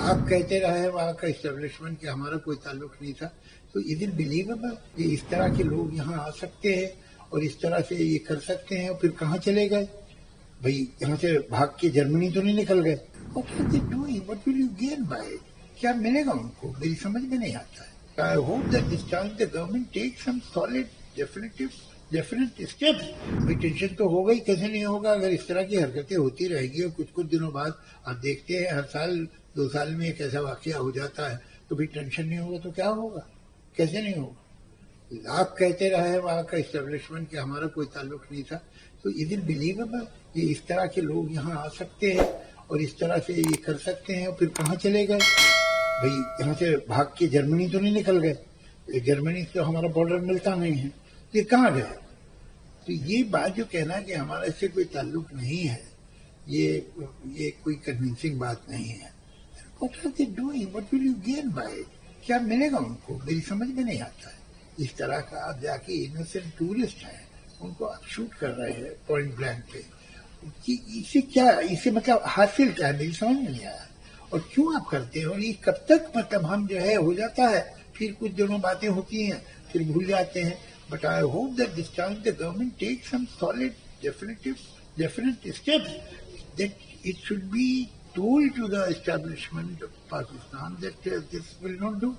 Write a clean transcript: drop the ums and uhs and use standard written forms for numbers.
आप कहते रहे वहाँ का इस्टेब्लिशमेंट कि हमारा कोई ताल्लुक नहीं था, तो इज इट बिलीवेबल कि इस तरह के लोग यहाँ आ सकते हैं और इस तरह से ये कर सकते हैं और फिर कहाँ चले गए? भाई यहाँ से भाग के जर्मनी तो नहीं निकल गए? What will you gain by it? क्या मिलेगा उनको? मेरी समझ में नहीं आता है। I hope that this time the government take some solid definite steps. भाई टेंशन तो होगा ही, कैसे नहीं होगा अगर इस तरह की हरकतें होती रहेगी और कुछ कुछ दिनों बाद आप देखते हैं हर साल 2 साल में एक ऐसा वाकया हो जाता है, तो भी टेंशन नहीं होगा तो क्या होगा? कैसे नहीं होगा? आप कहते रहे वहाँ का इस्टेब्लिशमेंट कि हमारा कोई ताल्लुक नहीं था, तो इज इट बिलीवेबल कि इस तरह के लोग यहाँ आ सकते हैं और इस तरह से ये कर सकते हैं और फिर कहाँ चले गए? भाई यहाँ से भाग के जर्मनी तो नहीं निकल गए? जर्मनी से तो हमारा बॉर्डर मिलता नहीं है, ये कहाँ गए? तो ये बात जो कहना कि हमारा इससे कोई ताल्लुक नहीं है, ये कोई कन्विंसिंग बात नहीं है। What are they doing? What will you gain by it? क्या मिलेगा उनको? मेरी समझ में नहीं आता है। इस तरह का आप जाके इनोसेंट टूरिस्ट हैं, उनको आप शूट कर रहे हैं पॉइंट ब्लैंक पे, कि इससे क्या, इससे मतलब हासिल क्या है? मेरी समझ में नहीं आया। और क्यों आप करते हैं? और ये कब तक मतलब हम जो है हो जाता है, फिर कुछ दिनों बातें होती हैं फिर भूल जाते हैं। But I hope that this time the government take some solid definite steps, that it should be told to the establishment of Pakistan that this will not do.